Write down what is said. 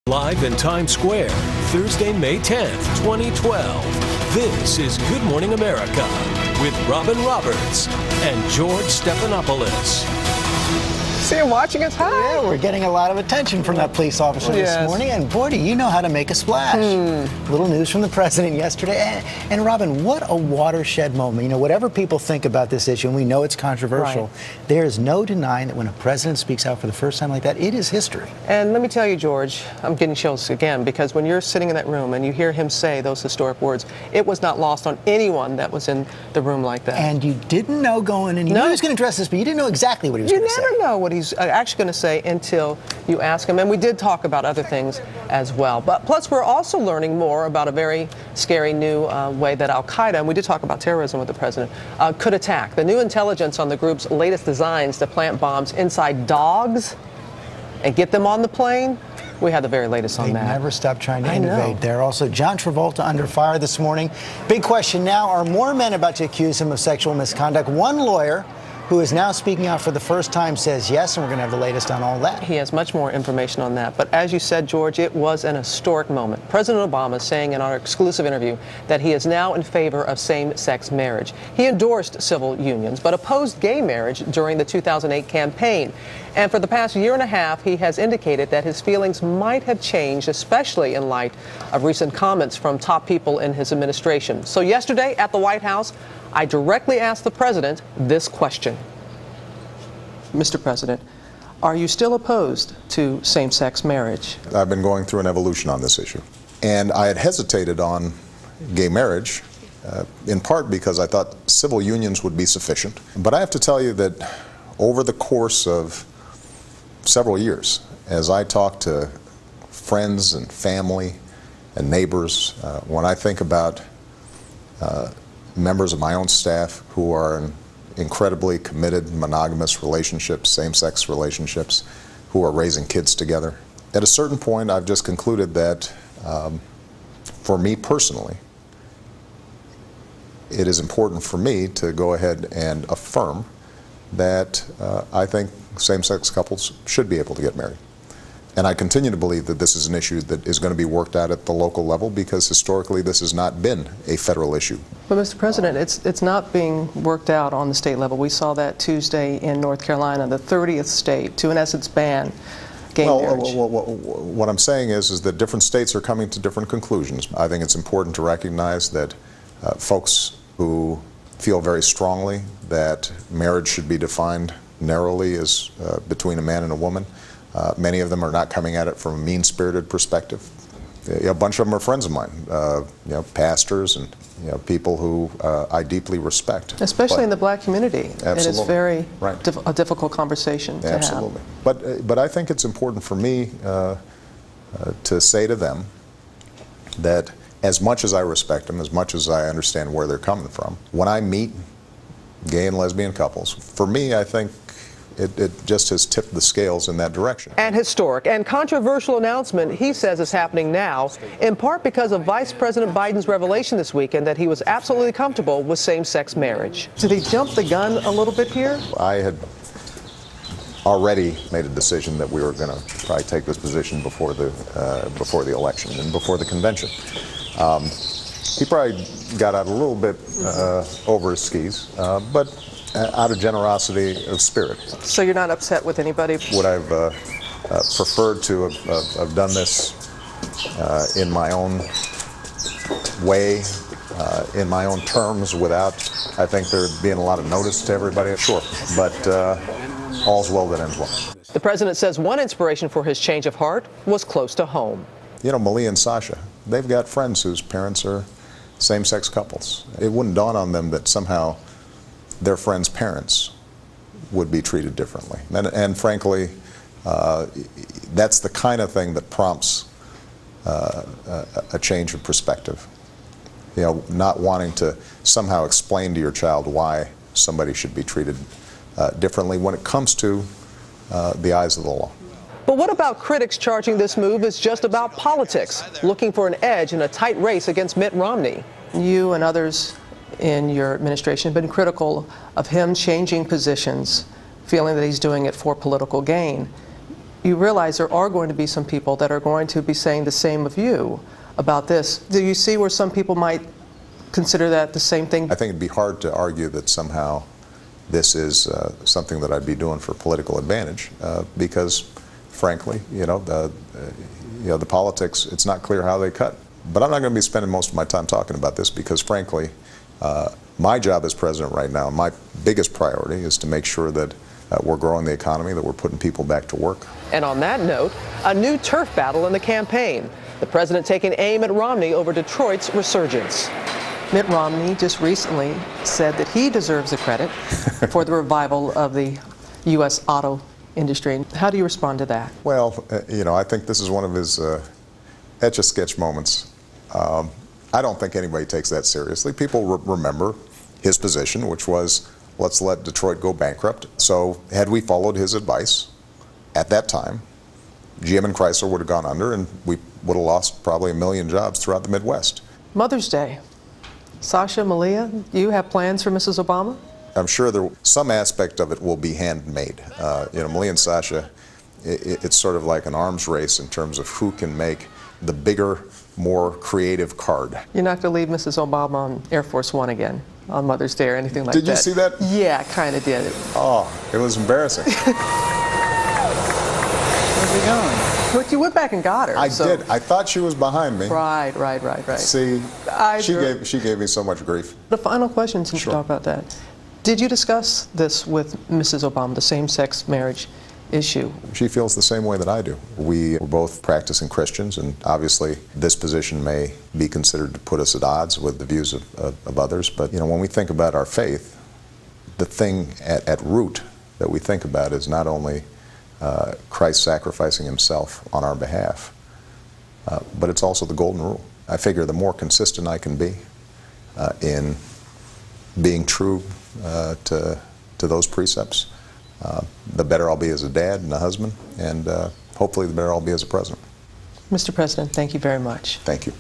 Live in Times Square, Thursday, May 10th, 2012. This is Good Morning America with Robin Roberts and George Stephanopoulos. See him watching us? Hi. Yeah, we're getting a lot of attention from that police officer this morning, and boy, do you know how to make a splash. Little news from the president yesterday. And Robin, what a watershed moment. You know, whatever people think about this issue, and we know it's controversial, there is no denying that when a president speaks out for the first time like that, it is history. And let me tell you, George, I'm getting chills again, because when you're sitting in that room and you hear him say those historic words, it was not lost on anyone that was in the room like that. And you didn't know going in, you knew he was going to address this, but you didn't know exactly what he was going to say. You never know what he's actually going to say until you ask him. And we did talk about other things as well. But plus, we're also learning more about a very scary new way that Al-Qaeda, and we did talk about terrorism with the president, could attack. The new intelligence on the group's latest designs to plant bombs inside dogs and get them on the plane. We had the very latest on that. They never stop trying to innovate there. Also, John Travolta under fire this morning. Big question now, are more men about to accuse him of sexual misconduct? One lawyer who is now speaking out for the first time says yes, and we're going to have the latest on all that. He has much more information on that. But as you said, George, it was an historic moment. President Obama saying in our exclusive interview that he is now in favor of same-sex marriage. He endorsed civil unions, but opposed gay marriage during the 2008 campaign. And for the past year and a half, he has indicated that his feelings might have changed, especially in light of recent comments from top people in his administration. So yesterday at the White House, I directly asked the president this question. Mr. President, are you still opposed to same-sex marriage? I've been going through an evolution on this issue. And I had hesitated on gay marriage, in part because I thought civil unions would be sufficient. But I have to tell you that over the course of several years, as I talk to friends and family and neighbors, when I think about members of my own staff who are in incredibly committed monogamous relationships, same-sex relationships, who are raising kids together. At a certain point, I've just concluded that for me personally, it is important for me to go ahead and affirm that I think same-sex couples should be able to get married. And I continue to believe that this is an issue that is going to be worked out at the local level, because historically this has not been a federal issue. But Mr. President, it's not being worked out on the state level. We saw that Tuesday in North Carolina, the 30th state to in essence ban gay marriage. What I'm saying is that different states are coming to different conclusions. I think it's important to recognize that folks who feel very strongly that marriage should be defined narrowly as between a man and a woman, many of them are not coming at it from a mean-spirited perspective. A bunch of them are friends of mine, pastors and people who I deeply respect. Especially in the black community. Absolutely. It is very a difficult conversation to have. Absolutely. But I think it's important for me to say to them that as much as I respect them, as much as I understand where they're coming from, when I meet gay and lesbian couples, for me, I think it just has tipped the scales in that direction. An historic and controversial announcement, he says, is happening now, in part because of Vice President Biden's revelation this weekend that he was absolutely comfortable with same-sex marriage. Did he jump the gun a little bit here? I had already made a decision that we were going to probably take this position before the election and before the convention. He probably got out a little bit over his skis, but out of generosity of spirit. So you're not upset with anybody? Would I have preferred to have done this in my own way, in my own terms, without, I think, there being a lot of notice to everybody? Sure, but all's well that ends well. The president says one inspiration for his change of heart was close to home. You know, Malia and Sasha, they've got friends whose parents are same-sex couples. It wouldn't dawn on them that somehow their friends' parents would be treated differently. And frankly, that's the kind of thing that prompts a change of perspective. You know, not wanting to somehow explain to your child why somebody should be treated differently when it comes to the eyes of the law. But what about critics charging this move is just about politics, looking for an edge in a tight race against Mitt Romney? You and others in your administration have been critical of him changing positions, feeling that he's doing it for political gain. you realize there are going to be some people that are going to be saying the same of you about this. Do you see where some people might consider that the same thing? I think it'd be hard to argue that somehow this is something that I'd be doing for political advantage, because, frankly, the politics, it's not clear how they cut. But I'm not going to be spending most of my time talking about this because, frankly, my job as president right now, my biggest priority is to make sure that we're growing the economy, that we're putting people back to work. And on that note, a new turf battle in the campaign. The president taking aim at Romney over Detroit's resurgence. Mitt Romney just recently said that he deserves the credit for the revival of the U.S. auto industry. How do you respond to that? Well, I think this is one of his etch-a-sketch moments. I don't think anybody takes that seriously. People remember his position, which was, let's let Detroit go bankrupt. So had we followed his advice at that time, GM and Chrysler would have gone under, and we would have lost probably 1 million jobs throughout the Midwest. Mother's Day. Sasha, Malia, do you have plans for Mrs. Obama? I'm sure some aspect of it will be handmade. Malia and Sasha, it's sort of like an arms race in terms of who can make the bigger, more creative card. You're not going to leave Mrs. Obama on Air Force One again on Mother's Day or anything like that? Did you see that? Yeah, I kind of did. Oh, it was embarrassing. Where's he going? But you went back and got her. I did. I thought she was behind me. Right. See, she gave me so much grief. The final question, since you talk about that. Did you discuss this with Mrs. Obama, the same-sex marriage issue? She feels the same way that I do. We were both practicing Christians, and obviously this position may be considered to put us at odds with the views of others. But when we think about our faith, the thing at root that we think about is not only Christ sacrificing himself on our behalf, but it's also the golden rule. I figure the more consistent I can be in being true to those precepts, the better I'll be as a dad and a husband, and hopefully the better I'll be as a president. Mr. President, thank you very much. Thank you.